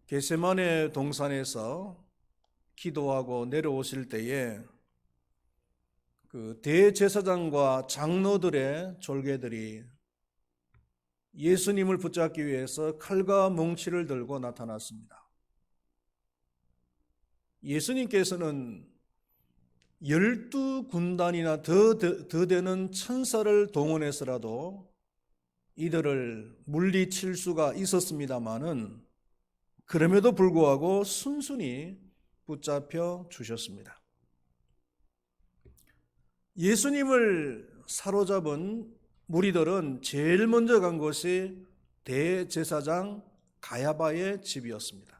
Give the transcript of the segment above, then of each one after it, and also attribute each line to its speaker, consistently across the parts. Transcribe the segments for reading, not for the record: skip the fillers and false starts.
Speaker 1: 겟세마네 동산에서 기도하고 내려오실 때에 그 대제사장과 장로들의 졸개들이 예수님을 붙잡기 위해서 칼과 뭉치를 들고 나타났습니다. 예수님께서는 12군단이나 더 되는 천사를 동원해서라도 이들을 물리칠 수가 있었습니다마는 그럼에도 불구하고 순순히 붙잡혀 주셨습니다. 예수님을 사로잡은 무리들은 제일 먼저 간 곳이 대제사장 가야바의 집이었습니다.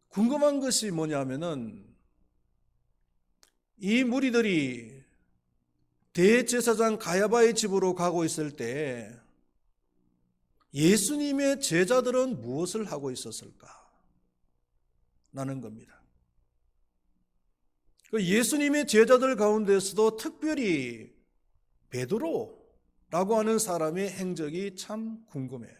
Speaker 1: 궁금한 것이 뭐냐면은 이 무리들이 대제사장 가야바의 집으로 가고 있을 때 예수님의 제자들은 무엇을 하고 있었을까? 라는 겁니다. 예수님의 제자들 가운데서도 특별히 베드로라고 하는 사람의 행적이 참 궁금해요.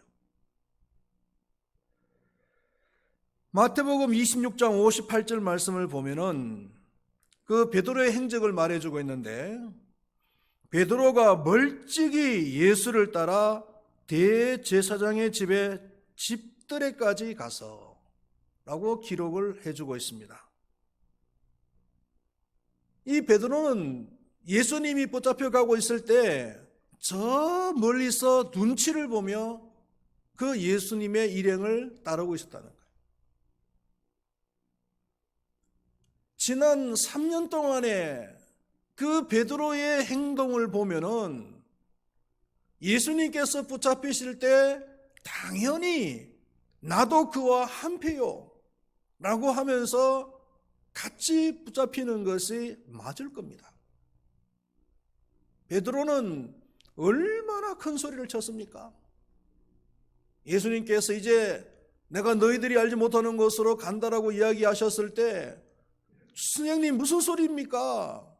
Speaker 1: 마태복음 26장 58절 말씀을 보면은 그 베드로의 행적을 말해주고 있는데, 베드로가 멀찍이 예수를 따라 대제사장의 집에 집들에까지 가서 라고 기록을 해주고 있습니다. 이 베드로는 예수님이 붙잡혀 가고 있을 때 저 멀리서 눈치를 보며 그 예수님의 일행을 따르고 있었다는 거예요. 지난 3년 동안에 그 베드로의 행동을 보면은 예수님께서 붙잡히실 때 당연히 나도 그와 한패요 라고 하면서 같이 붙잡히는 것이 맞을 겁니다. 베드로는 얼마나 큰 소리를 쳤습니까? 예수님께서 이제 내가 너희들이 알지 못하는 곳으로 간다라고 이야기하셨을 때, 스님님 무슨 소리입니까?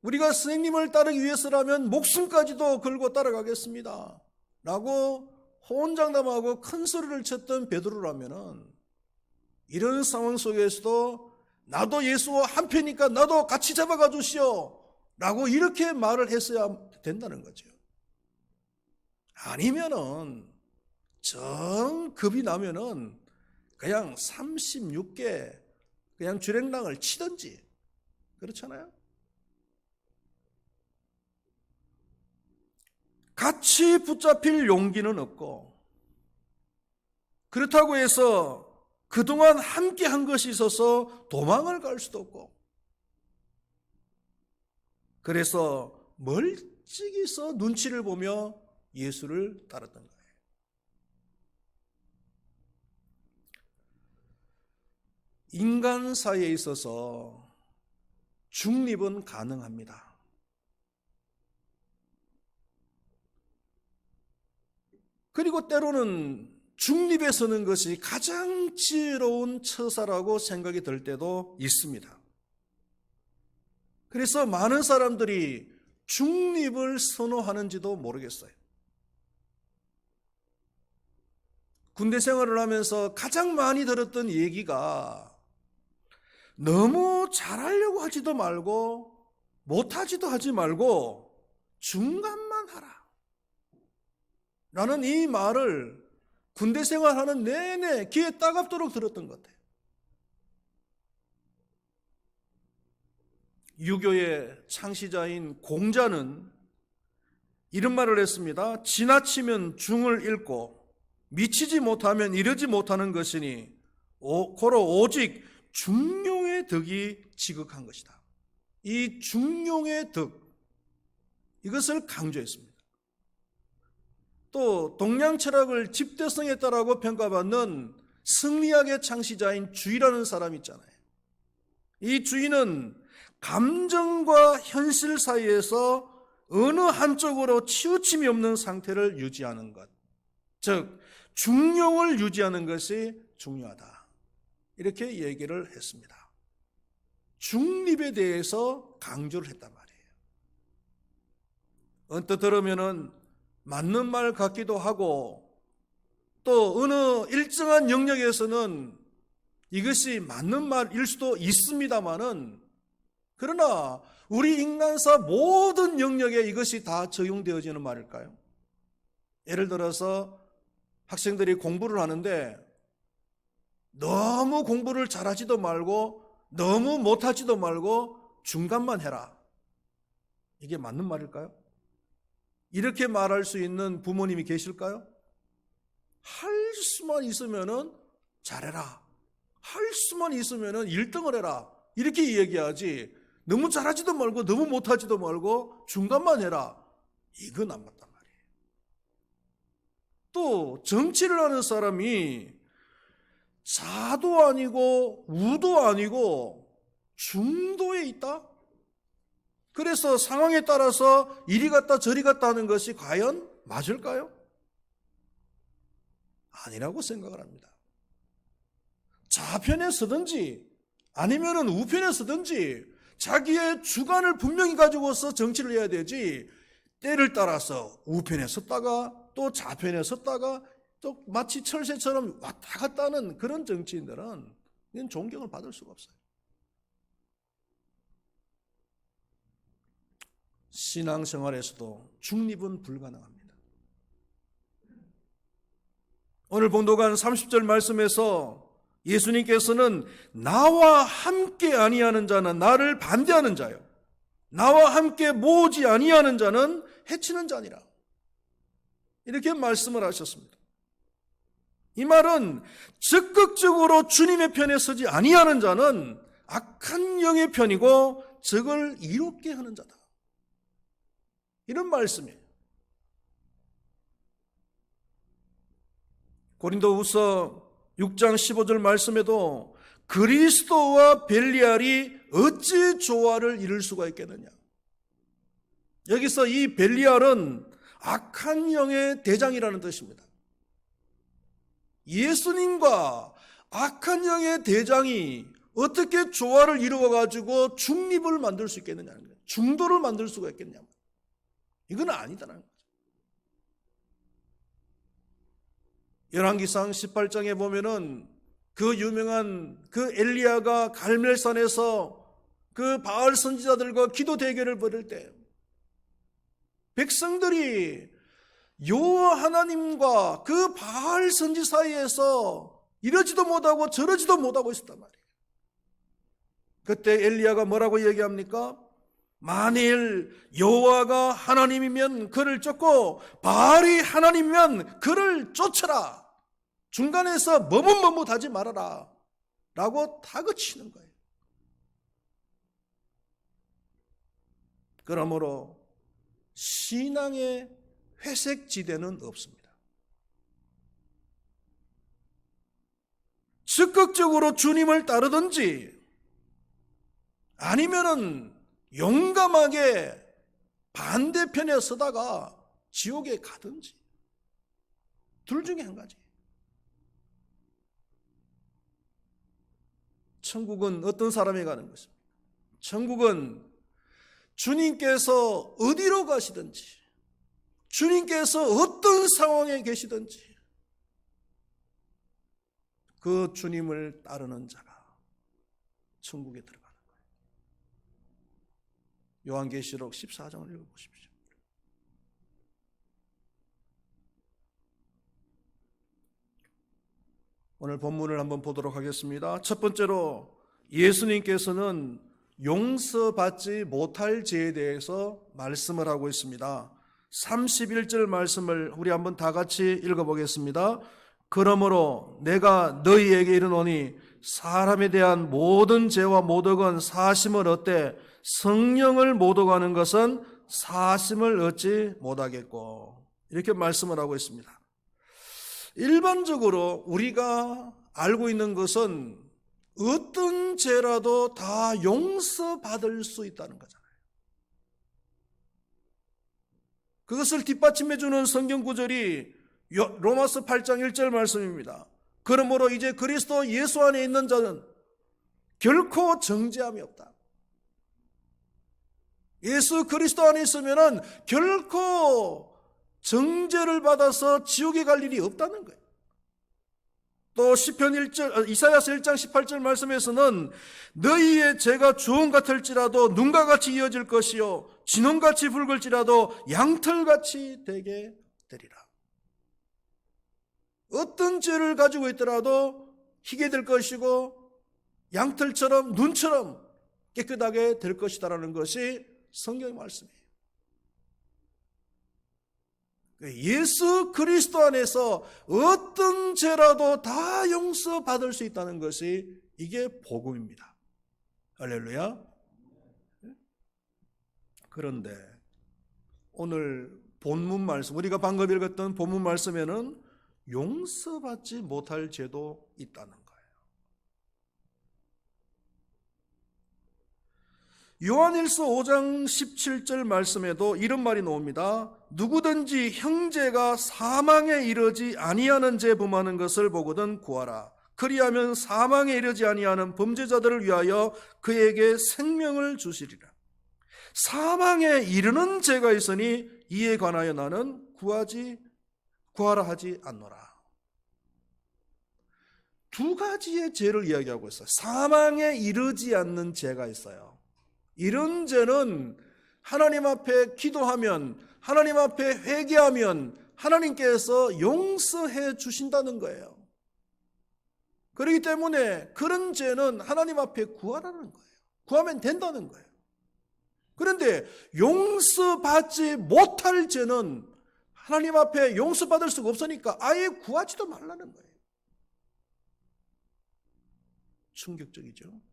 Speaker 1: 우리가 스님님을 따르기 위해서라면 목숨까지도 걸고 따라가겠습니다 라고 호언장담하고 큰 소리를 쳤던 베드로라면은 이런 상황 속에서도 나도 예수와 한패니까 나도 같이 잡아가 주시오 라고 이렇게 말을 했어야 된다는 거죠. 아니면은 정 겁이 나면은 그냥 36개 그냥 주랭랑을 치든지, 그렇잖아요. 같이 붙잡힐 용기는 없고, 그렇다고 해서 그동안 함께 한 것이 있어서 도망을 갈 수도 없고, 그래서 멀찍이서 눈치를 보며 예수를 따랐던 거예요. 인간 사이에 있어서 중립은 가능합니다. 그리고 때로는 중립에 서는 것이 가장 지혜로운 처사라고 생각이 들 때도 있습니다. 그래서 많은 사람들이 중립을 선호하는지도 모르겠어요. 군대 생활을 하면서 가장 많이 들었던 얘기가 너무 잘하려고 하지도 말고 못하지도 하지 말고 중간만 하라 라는 이 말을 군대 생활하는 내내 귀에 따갑도록 들었던 것 같아요. 유교의 창시자인 공자는 이런 말을 했습니다. 지나치면 중을 잃고 미치지 못하면 이르지 못하는 것이니 고로 오직 중용의 덕이 지극한 것이다. 이 중용의 덕, 이것을 강조했습니다. 또 동양 철학을 집대성했다라고 평가받는 승리학의 창시자인 주의라는 사람이 있잖아요. 이 주의는 감정과 현실 사이에서 어느 한쪽으로 치우침이 없는 상태를 유지하는 것, 즉 중용을 유지하는 것이 중요하다, 이렇게 얘기를 했습니다. 중립에 대해서 강조를 했단 말이에요. 언뜻 들으면은 맞는 말 같기도 하고 또 어느 일정한 영역에서는 이것이 맞는 말일 수도 있습니다만은, 그러나 우리 인간사 모든 영역에 이것이 다 적용되어지는 말일까요? 예를 들어서 학생들이 공부를 하는데 너무 공부를 잘하지도 말고 너무 못하지도 말고 중간만 해라. 이게 맞는 말일까요? 이렇게 말할 수 있는 부모님이 계실까요? 할 수만 있으면은 잘해라. 할 수만 있으면은 1등을 해라. 이렇게 이야기하지. 너무 잘하지도 말고 너무 못하지도 말고 중간만 해라. 이건 안 맞단 말이에요. 또 정치를 하는 사람이 좌도 아니고 우도 아니고 중도에 있다? 그래서 상황에 따라서 이리 갔다 저리 갔다 하는 것이 과연 맞을까요? 아니라고 생각을 합니다. 좌편에 서든지 아니면은 우편에 서든지 자기의 주관을 분명히 가지고서 정치를 해야 되지, 때를 따라서 우편에 섰다가 또 좌편에 섰다가 또 마치 철새처럼 왔다 갔다 하는 그런 정치인들은 이건 존경을 받을 수가 없어요. 신앙생활에서도 중립은 불가능합니다. 오늘 본도간 30절 말씀에서 예수님께서는 나와 함께 아니하는 자는 나를 반대하는 자요, 나와 함께 모으지 아니하는 자는 해치는 자니라, 이렇게 말씀을 하셨습니다. 이 말은 적극적으로 주님의 편에 서지 아니하는 자는 악한 영의 편이고 적을 이롭게 하는 자다, 이런 말씀이에요. 고린도후서 6장 15절 말씀에도 그리스도와 벨리알이 어찌 조화를 이룰 수가 있겠느냐. 여기서 이 벨리알은 악한 영의 대장이라는 뜻입니다. 예수님과 악한 영의 대장이 어떻게 조화를 이루어가지고 중립을 만들 수 있겠느냐는 거예요. 중도를 만들 수가 있겠냐. 이건 아니다라는 거죠. 열왕기상 18장에 보면은 그 유명한 그 엘리야가 갈멜산에서 그 바알 선지자들과 기도 대결을 벌일 때 백성들이 여호와 하나님과 그 바알 선지 사이에서 이러지도 못하고 저러지도 못하고 있었단 말이에요. 그때 엘리야가 뭐라고 얘기합니까? 만일 여호와가 하나님이면 그를 쫓고 바알이 하나님이면 그를 쫓아라. 중간에서 머뭇머뭇하지 말아라 라고 다그치는 거예요. 그러므로 신앙의 회색지대는 없습니다. 적극적으로 주님을 따르든지 아니면은 용감하게 반대편에 서다가 지옥에 가든지, 둘 중에 한 가지. 천국은 어떤 사람이 가는 것입니다. 천국은 주님께서 어디로 가시든지, 주님께서 어떤 상황에 계시든지 그 주님을 따르는 자가 천국에 들어가는 거예요. 요한계시록 14장을 읽어보십시오. 오늘 본문을 한번 보도록 하겠습니다. 첫 번째로 예수님께서는 용서받지 못할 죄에 대해서 말씀을 하고 있습니다. 31절 말씀을 우리 한번 다 같이 읽어보겠습니다. 그러므로 내가 너희에게 이르노니 사람에 대한 모든 죄와 모독은 사심을 얻되 성령을 모독하는 것은 사심을 얻지 못하겠고, 이렇게 말씀을 하고 있습니다. 일반적으로 우리가 알고 있는 것은 어떤 죄라도 다 용서받을 수 있다는 거잖아요. 그것을 뒷받침해주는 성경 구절이 로마서 8장 1절 말씀입니다. 그러므로 이제 그리스도 예수 안에 있는 자는 결코 정죄함이 없다. 예수 그리스도 안에 있으면 결코 정죄를 받아서 지옥에 갈 일이 없다는 거예요. 또 시편 1절, 이사야서 1장 18절 말씀에서는 너희의 죄가 주홍 같을지라도 눈과 같이 이어질 것이요 진홍같이 붉을지라도 양털같이 되게 되리라. 어떤 죄를 가지고 있더라도 희게 될 것이고 양털처럼 눈처럼 깨끗하게 될 것이다라는 것이 성경의 말씀이에요. 예수 그리스도 안에서 어떤 죄라도 다 용서받을 수 있다는 것이 이게 복음입니다. 할렐루야. 그런데 오늘 본문 말씀, 우리가 방금 읽었던 본문 말씀에는 용서받지 못할 죄도 있다는 거예요. 요한일서 5장 17절 말씀에도 이런 말이 나옵니다. 누구든지 형제가 사망에 이르지 아니하는 죄 범하는 것을 보거든 구하라. 그리하면 사망에 이르지 아니하는 범죄자들을 위하여 그에게 생명을 주시리라. 사망에 이르는 죄가 있으니 이에 관하여 나는 구하라 하지 않노라. 두 가지의 죄를 이야기하고 있어요. 사망에 이르지 않는 죄가 있어요. 이런 죄는 하나님 앞에 기도하면, 하나님 앞에 회개하면 하나님께서 용서해 주신다는 거예요. 그렇기 때문에 그런 죄는 하나님 앞에 구하라는 거예요. 구하면 된다는 거예요. 그런데 용서받지 못할 죄는 하나님 앞에 용서받을 수가 없으니까 아예 구하지도 말라는 거예요. 충격적이죠.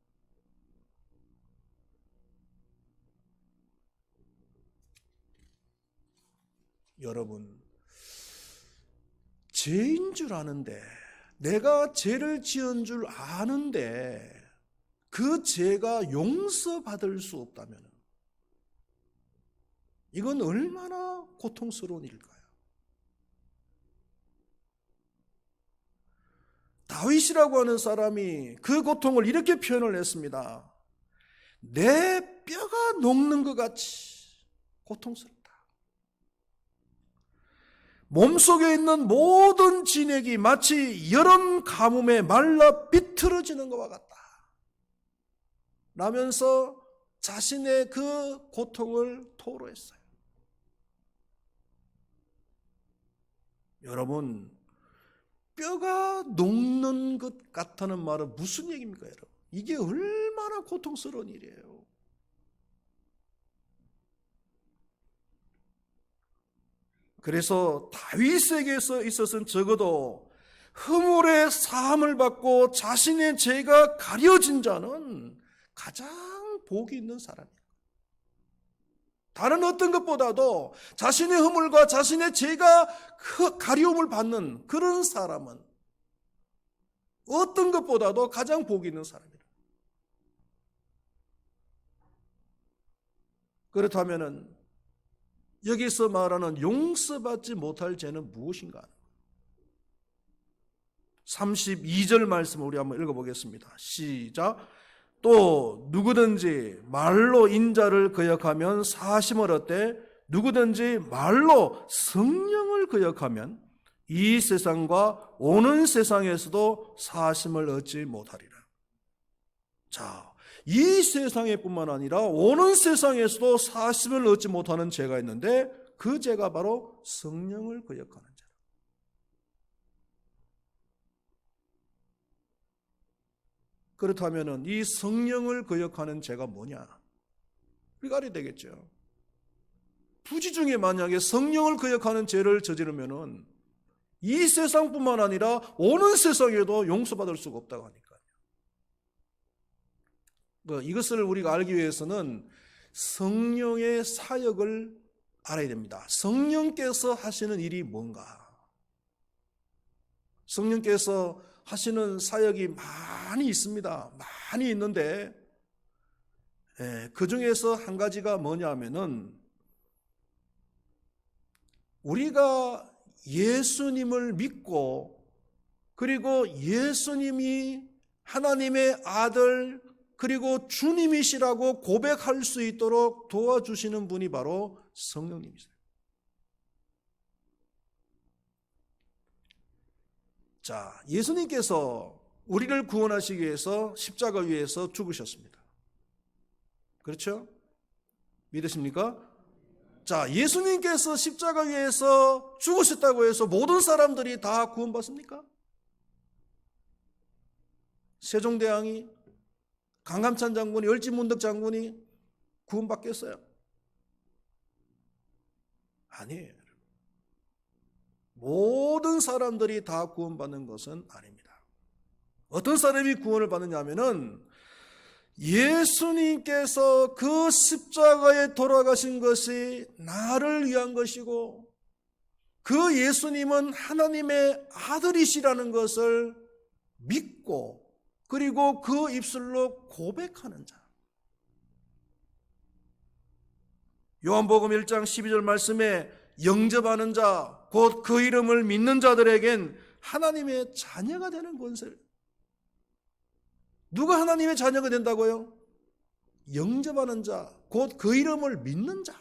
Speaker 1: 여러분, 죄인 줄 아는데, 내가 죄를 지은 줄 아는데 그 죄가 용서받을 수 없다면 이건 얼마나 고통스러운 일일까요? 다윗이라고 하는 사람이 그 고통을 이렇게 표현을 했습니다. 내 뼈가 녹는 것 같이 고통스럽다. 몸속에 있는 모든 진액이 마치 여름 가뭄에 말라 비틀어지는 것과 같다 라면서 자신의 그 고통을 토로했어요. 여러분, 뼈가 녹는 것 같다는 말은 무슨 얘기입니까, 여러분? 이게 얼마나 고통스러운 일이에요. 그래서 다윗에게서 있어서는 적어도 허물의 사함을 받고 자신의 죄가 가려진 자는 가장 복이 있는 사람이에요. 다른 어떤 것보다도 자신의 허물과 자신의 죄가 가려움을 받는 그런 사람은 어떤 것보다도 가장 복이 있는 사람이에요. 그렇다면 여기서 말하는 용서받지 못할 죄는 무엇인가? 32절 말씀을 우리 한번 읽어보겠습니다. 시작. 또 누구든지 말로 인자를 거역하면 사심을 얻되 누구든지 말로 성령을 거역하면 이 세상과 오는 세상에서도 사심을 얻지 못하리라. 자, 이 세상에 뿐만 아니라 오는 세상에서도 사심을 얻지 못하는 죄가 있는데 그 죄가 바로 성령을 거역하는 죄. 그렇다면 이 성령을 거역하는 죄가 뭐냐? 우리가 알아야 되겠죠. 부지 중에 만약에 성령을 거역하는 죄를 저지르면 이 세상뿐만 아니라 오는 세상에도 용서받을 수가 없다고 하니까. 이것을 우리가 알기 위해서는 성령의 사역을 알아야 됩니다. 성령께서 하시는 일이 뭔가? 성령께서 하시는 사역이 많이 있습니다. 많이 있는데 그 중에서 한 가지가 뭐냐 하면은 우리가 예수님을 믿고 그리고 예수님이 하나님의 아들 그리고 주님이시라고 고백할 수 있도록 도와주시는 분이 바로 성령님이세요. 자, 예수님께서 우리를 구원하시기 위해서 십자가 위에서 죽으셨습니다. 그렇죠? 믿으십니까? 자, 예수님께서 십자가 위에서 죽으셨다고 해서 모든 사람들이 다 구원받습니까? 세종대왕이, 강감찬 장군이, 열지문덕 장군이 구원받겠어요? 아니에요. 모든 사람들이 다 구원받는 것은 아닙니다. 어떤 사람이 구원을 받느냐 하면은 예수님께서 그 십자가에 돌아가신 것이 나를 위한 것이고 그 예수님은 하나님의 아들이시라는 것을 믿고 그리고 그 입술로 고백하는 자. 요한복음 1장 12절 말씀에 영접하는 자, 곧 그 이름을 믿는 자들에겐 하나님의 자녀가 되는 권세를. 누가 하나님의 자녀가 된다고요? 영접하는 자, 곧 그 이름을 믿는 자.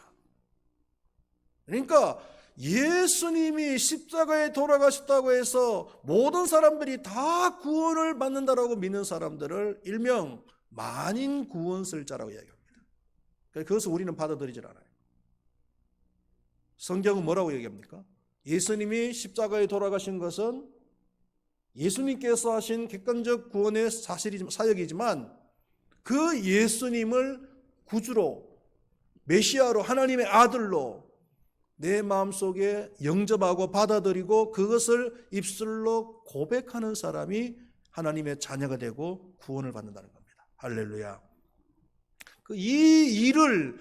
Speaker 1: 그러니까 예수님이 십자가에 돌아가셨다고 해서 모든 사람들이 다 구원을 받는다라고 믿는 사람들을 일명 만인 구원설자라고 이야기합니다. 그것을 우리는 받아들이질 않아요. 성경은 뭐라고 얘기합니까? 예수님이 십자가에 돌아가신 것은 예수님께서 하신 객관적 구원의 사역이지만 그 예수님을 구주로, 메시아로, 하나님의 아들로 내 마음속에 영접하고 받아들이고 그것을 입술로 고백하는 사람이 하나님의 자녀가 되고 구원을 받는다는 겁니다. 할렐루야. 이 일을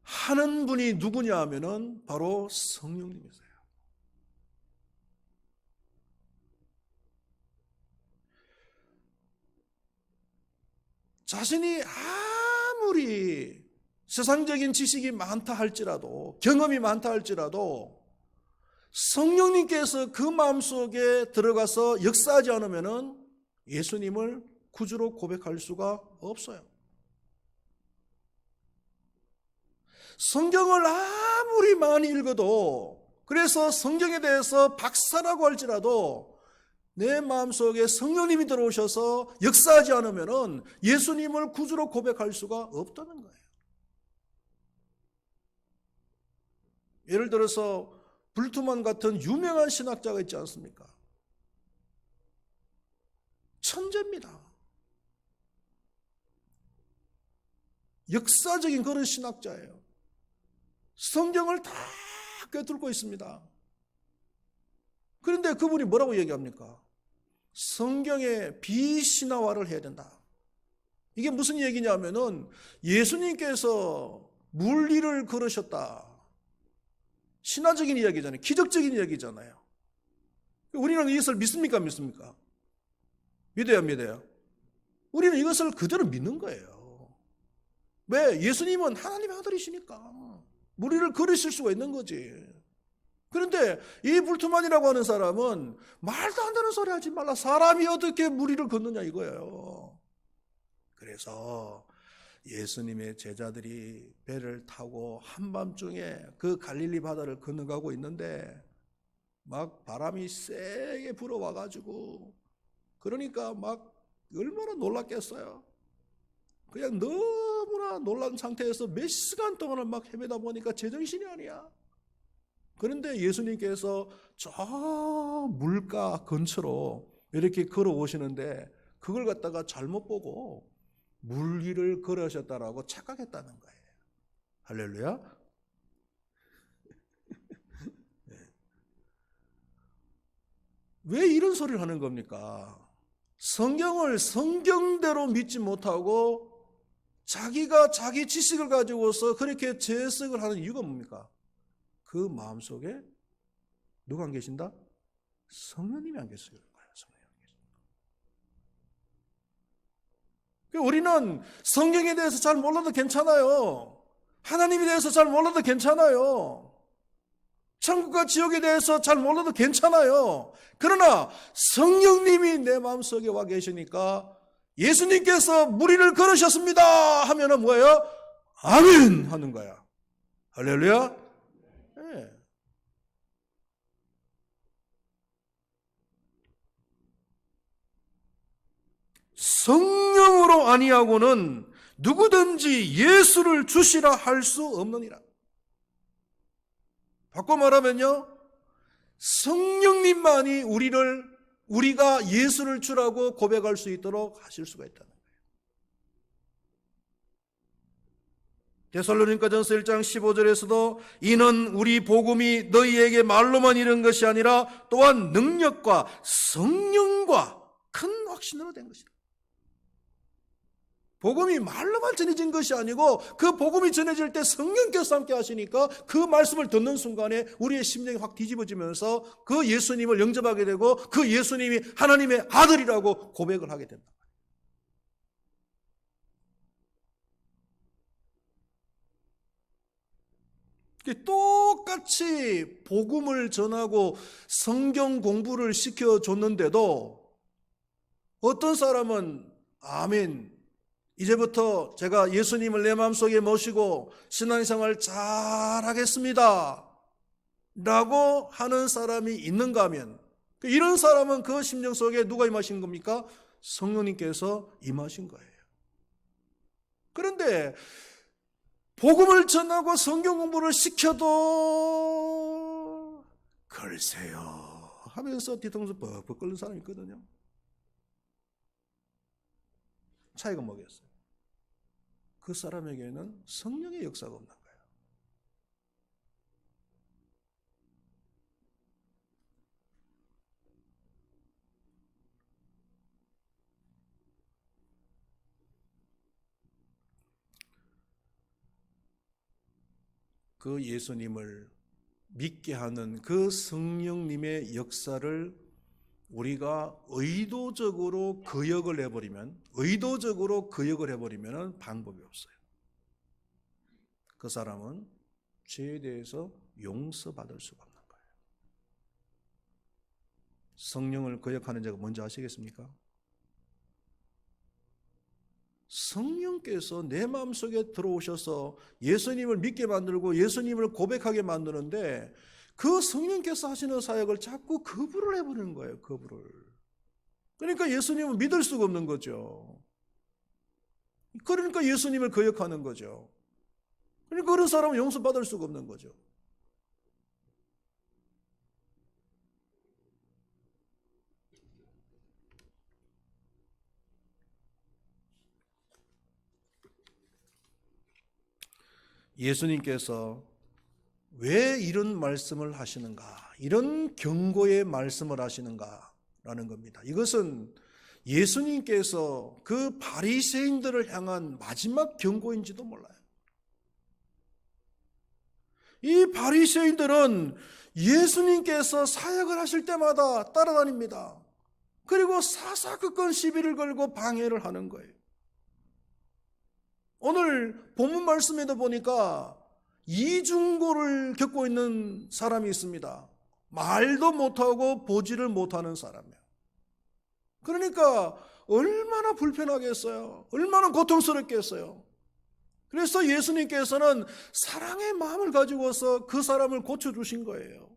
Speaker 1: 하는 분이 누구냐 하면은 바로 성령님이세요. 자신이 아무리 세상적인 지식이 많다 할지라도 경험이 많다 할지라도 성령님께서 그 마음속에 들어가서 역사하지 않으면은 예수님을 구주로 고백할 수가 없어요. 성경을 아무리 많이 읽어도 그래서 성경에 대해서 박사라고 할지라도 내 마음속에 성령님이 들어오셔서 역사하지 않으면 예수님을 구주로 고백할 수가 없다는 거예요. 예를 들어서 불트만 같은 유명한 신학자가 있지 않습니까? 천재입니다. 역사적인 그런 신학자예요. 성경을 다 꿰뚫고 있습니다. 그런데 그분이 뭐라고 얘기합니까? 성경의 비신화화를 해야 된다. 이게 무슨 얘기냐면은 예수님께서 물리를 걸으셨다. 신화적인 이야기잖아요. 기적적인 이야기잖아요. 우리는 이것을 믿습니까? 안 믿습니까? 믿어요? 안 믿어요? 우리는 이것을 그대로 믿는 거예요. 왜? 예수님은 하나님의 아들이시니까 물리를 걸으실 수가 있는 거지. 그런데 이 불투만이라고 하는 사람은 말도 안 되는 소리 하지 말라. 사람이 어떻게 무리를 걷느냐 이거예요. 그래서 예수님의 제자들이 배를 타고 한밤중에 그 갈릴리 바다를 건너가고 있는데 막 바람이 세게 불어와가지고 그러니까 막 얼마나 놀랐겠어요. 그냥 너무나 놀란 상태에서 몇 시간 동안을 막 헤매다 보니까 제정신이 아니야. 그런데 예수님께서 저 물가 근처로 이렇게 걸어오시는데 그걸 갖다가 잘못 보고 물 위를 걸으셨다라고 착각했다는 거예요. 할렐루야. 왜 이런 소리를 하는 겁니까? 성경을 성경대로 믿지 못하고 자기가 자기 지식을 가지고서 그렇게 재해석을 하는 이유가 뭡니까? 그 마음속에 누가 안 계신다? 성령님이 안 계시는 거예요. 성령이 안 계신다. 우리는 성경에 대해서 잘 몰라도 괜찮아요. 하나님에 대해서 잘 몰라도 괜찮아요. 천국과 지옥에 대해서 잘 몰라도 괜찮아요. 그러나 성령님이 내 마음속에 와 계시니까 예수님께서 무리를 걸으셨습니다 하면은 뭐예요? 아멘 하는 거야. 할렐루야. 네. 성령으로 아니하고는 누구든지 예수를 주시라 할 수 없느니라. 바꿔 말하면요, 성령님만이 우리가 예수를 주라고 고백할 수 있도록 하실 수가 있다는 거예요. 데살로니가전서 1장 15절에서도 이는 우리 복음이 너희에게 말로만 이른 것이 아니라 또한 능력과 성령과 큰 확신으로 된 것이다. 복음이 말로만 전해진 것이 아니고 그 복음이 전해질 때 성령께서 함께 하시니까 그 말씀을 듣는 순간에 우리의 심령이 확 뒤집어지면서 그 예수님을 영접하게 되고 그 예수님이 하나님의 아들이라고 고백을 하게 된다. 똑같이 복음을 전하고 성경 공부를 시켜줬는데도 어떤 사람은 아멘, 이제부터 제가 예수님을 내 마음속에 모시고 신앙생활 잘하겠습니다 라고 하는 사람이 있는가 하면 이런 사람은 그 심령 속에 누가 임하신 겁니까? 성령님께서 임하신 거예요. 그런데 복음을 전하고 성경 공부를 시켜도 글쎄요 하면서 뒤통수 벅벅 끓는 사람이 있거든요. 차이가 뭐겠어요? 그 사람에게는 성령의 역사가 없는 거예요. 그 예수님을 믿게 하는 그 성령님의 역사를 우리가 의도적으로 거역을 해버리면 방법이 없어요. 그 사람은 죄에 대해서 용서받을 수가 없는 거예요. 성령을 거역하는 자가 뭔지 아시겠습니까? 성령께서 내 마음속에 들어오셔서 예수님을 믿게 만들고 예수님을 고백하게 만드는데 그 성령께서 하시는 사역을 자꾸 거부를 해버리는 거예요. 거부를. 그러니까 예수님은 믿을 수가 없는 거죠. 그러니까 예수님을 거역하는 거죠. 그러니까 그런 사람은 용서받을 수가 없는 거죠. 예수님께서 왜 이런 말씀을 하시는가, 이런 경고의 말씀을 하시는가라는 겁니다. 이것은 예수님께서 그 바리새인들을 향한 마지막 경고인지도 몰라요. 이 바리새인들은 예수님께서 사역을 하실 때마다 따라다닙니다. 그리고 사사건건 시비를 걸고 방해를 하는 거예요. 오늘 본문 말씀에도 보니까 이중고를 겪고 있는 사람이 있습니다. 말도 못하고 보지를 못하는 사람이에요. 그러니까 얼마나 불편하겠어요. 얼마나 고통스럽겠어요. 그래서 예수님께서는 사랑의 마음을 가지고서 그 사람을 고쳐주신 거예요.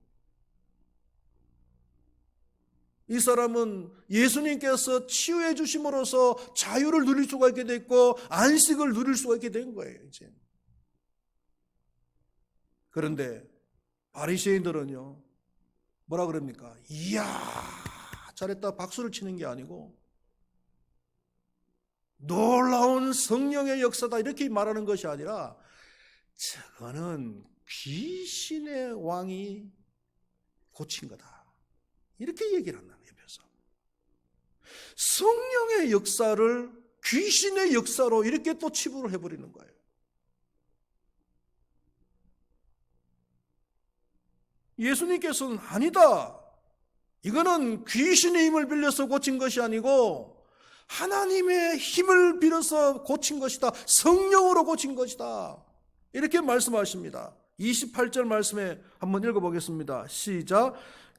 Speaker 1: 이 사람은 예수님께서 치유해 주심으로써 자유를 누릴 수가 있게 됐고 안식을 누릴 수가 있게 된 거예요. 이제. 그런데 바리새인들은요 뭐라 그럽니까? 이야 잘했다 박수를 치는 게 아니고 놀라운 성령의 역사다 이렇게 말하는 것이 아니라 저거는 귀신의 왕이 고친 거다 이렇게 얘기를 한다는 옆에서. 성령의 역사를 귀신의 역사로 이렇게 또 치부를 해버리는 거예요. 예수님께서는 아니다. 이거는 귀신의 힘을 빌려서 고친 것이 아니고 하나님의 힘을 빌어서 고친 것이다. 성령으로 고친 것이다. 이렇게 말씀하십니다. 28절 말씀에 한번 읽어보겠습니다. 시작.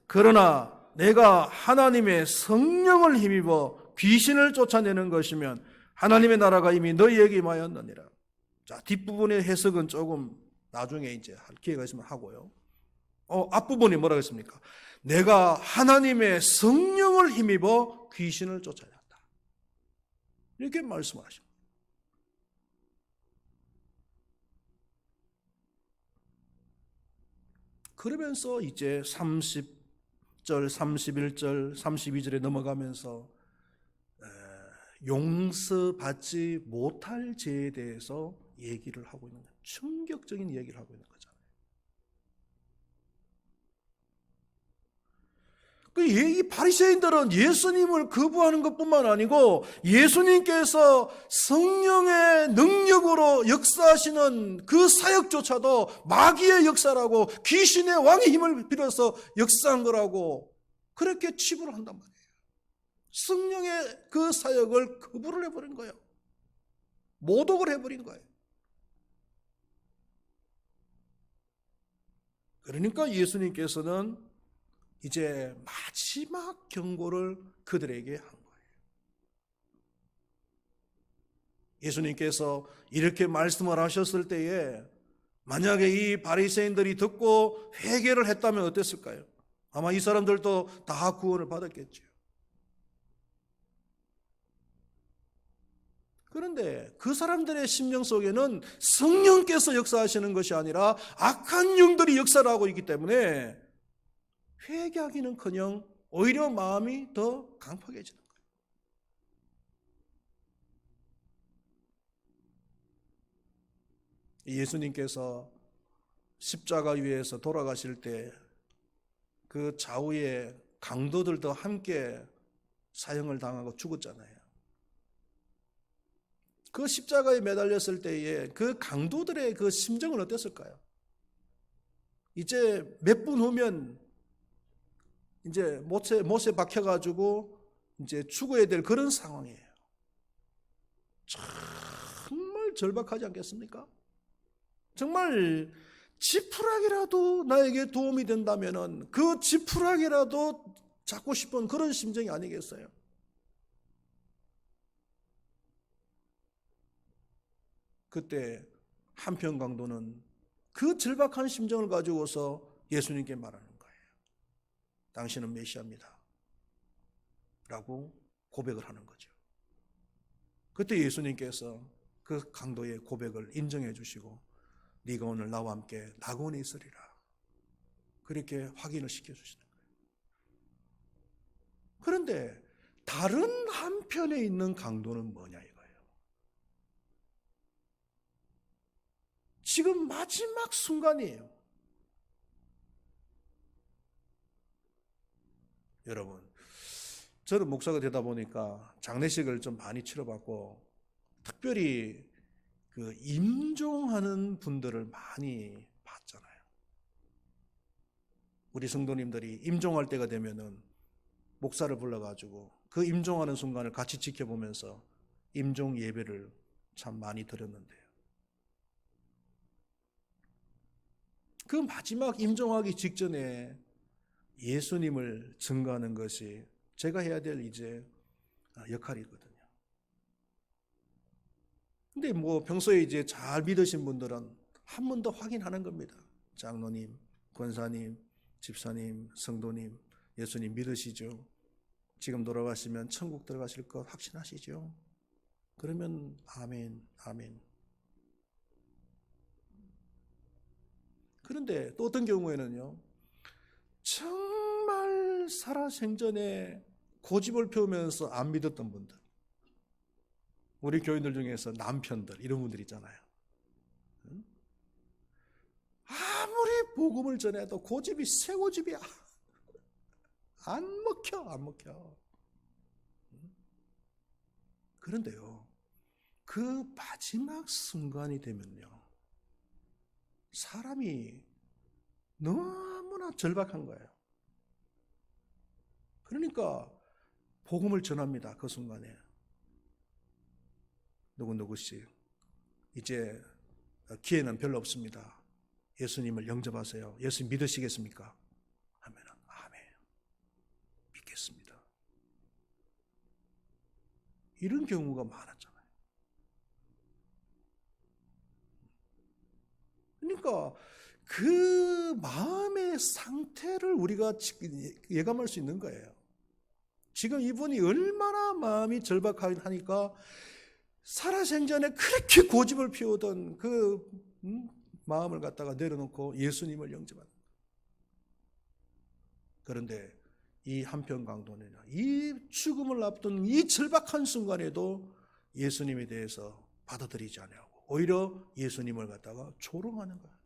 Speaker 1: 그러나 내가 하나님의 성령을 힘입어 귀신을 쫓아내는 것이면 하나님의 나라가 이미 너희에게 임하였느니라. 자, 뒷부분의 해석은 조금 나중에 이제 할 기회가 있으면 하고요. 앞부분이 뭐라고 했습니까? 내가 하나님의 성령을 힘입어 귀신을 쫓아냈다. 이렇게 말씀하십니다. 그러면서 이제 30절, 31절, 32절에 넘어가면서 용서받지 못할 죄에 대해서 얘기를 하고 있는 거예요. 충격적인 얘기를 하고 있는 거잖아요. 이 바리새인들은 예수님을 거부하는 것뿐만 아니고 예수님께서 성령의 능력으로 역사하시는 그 사역조차도 마귀의 역사라고, 귀신의 왕의 힘을 빌어서 역사한 거라고 그렇게 치부를 한단 말이에요. 성령의 그 사역을 거부를 해버린 거예요. 모독을 해버린 거예요. 그러니까 예수님께서는 이제 마지막 경고를 그들에게 한 거예요. 예수님께서 이렇게 말씀을 하셨을 때에 만약에 이 바리새인들이 듣고 회개를 했다면 어땠을까요? 아마 이 사람들도 다 구원을 받았겠죠. 그런데 그 사람들의 심령 속에는 성령께서 역사하시는 것이 아니라 악한 영들이 역사를 하고 있기 때문에 회개하기는커녕 오히려 마음이 더 강팍해지는 거예요. 예수님께서 십자가 위에서 돌아가실 때 그 좌우에 강도들도 함께 사형을 당하고 죽었잖아요. 그 십자가에 매달렸을 때에 그 강도들의 그 심정은 어땠을까요? 이제 몇 분 후면 이제 못에 박혀가지고 이제 죽어야 될 그런 상황이에요. 정말 절박하지 않겠습니까? 정말 지푸라기라도 나에게 도움이 된다면은 그 지푸라기라도 잡고 싶은 그런 심정이 아니겠어요? 그때 한편 강도는 그 절박한 심정을 가지고서 예수님께 말하는 거예요. 당신은 메시아입니다 라고 고백을 하는 거죠. 그때 예수님께서 그 강도의 고백을 인정해 주시고 네가 오늘 나와 함께 낙원에 있으리라 그렇게 확인을 시켜주시는 거예요. 그런데 다른 한편에 있는 강도는 뭐냐 이거예요. 지금 마지막 순간이에요. 여러분, 저는 목사가 되다 보니까 장례식을 좀 많이 치러봤고 특별히 그 임종하는 분들을 많이 봤잖아요. 우리 성도님들이 임종할 때가 되면은 목사를 불러가지고 그 임종하는 순간을 같이 지켜보면서 임종 예배를 참 많이 드렸는데요. 그 마지막 임종하기 직전에 예수님을 증거하는 것이 제가 해야 될 이제 역할이거든요. 근데 평소에 이제 잘 믿으신 분들은 한 번 더 확인하는 겁니다. 장로님, 권사님, 집사님, 성도님, 예수님 믿으시죠? 지금 돌아가시면 천국 들어가실 것 확신하시죠? 그러면 아멘, 아멘. 그런데 또 어떤 경우에는요, 정말 살아생전에 고집을 피우면서 안 믿었던 분들, 우리 교인들 중에서 남편들 이런 분들 있잖아요. 아무리 복음을 전해도 고집이 쇠고집이야. 안 먹혀. 그런데요, 그 마지막 순간이 되면요, 사람이 너무나 절박한 거예요. 그러니까 복음을 전합니다. 그 순간에 누구씩 이제 기회는 별로 없습니다. 예수님을 영접하세요. 예수님 믿으시겠습니까? 하면 아멘, 믿겠습니다. 이런 경우가 많았잖아요. 그러니까 그 마음의 상태를 우리가 예감할 수 있는 거예요. 지금 이분이 얼마나 마음이 절박하니까 살아생전에 그렇게 고집을 피우던 그 마음을 갖다가 내려놓고 예수님을 영접한다. 그런데 이 한편 강도는 이 죽음을 앞둔 이 절박한 순간에도 예수님에 대해서 받아들이지 않냐고 오히려 예수님을 갖다가 조롱하는 거예요.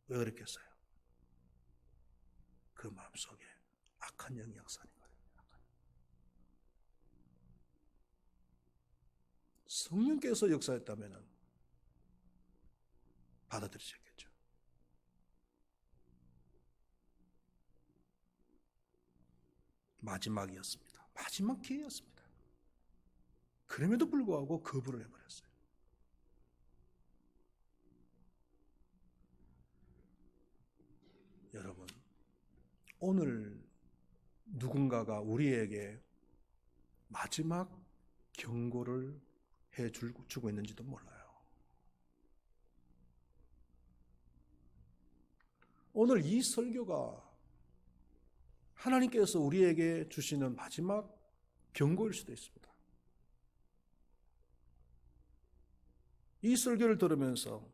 Speaker 1: 왜 그랬겠어요? 그 마음속에 악한 영이 역사하는 거예요. 성령께서 역사했다면 받아들이셨겠죠. 마지막이었습니다. 마지막 기회였습니다. 그럼에도 불구하고 거부를 해버렸어요. 여러분, 오늘 누군가가 우리에게 마지막 경고를 해주고 있는지도 몰라요. 오늘 이 설교가 하나님께서 우리에게 주시는 마지막 경고일 수도 있습니다. 이 설교를 들으면서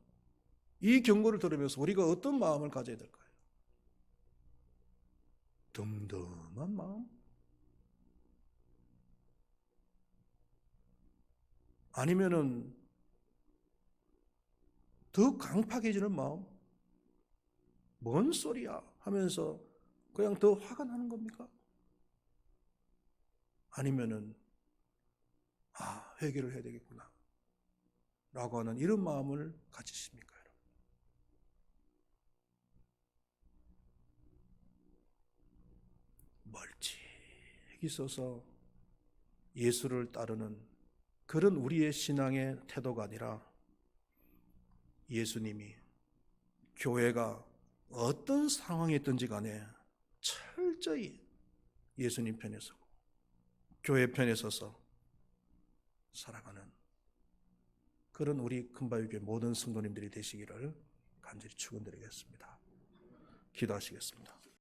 Speaker 1: 이 경고를 들으면서 우리가 어떤 마음을 가져야 될까요? 덤덤한 마음? 아니면은 더 강팍해지는 마음? 뭔 소리야? 하면서 그냥 더 화가 나는 겁니까? 아니면은 회개를 해야 되겠구나 라고 하는 이런 마음을 가지십니까? 여러분? 멀찍이 서서 예수를 따르는 그런 우리의 신앙의 태도가 아니라 예수님이 교회가 어떤 상황에 있든지 간에 철저히 예수님 편에 서고 교회 편에 서서 살아가는 그런 우리 금바위교회 모든 성도님들이 되시기를 간절히 축원드리겠습니다. 기도하시겠습니다.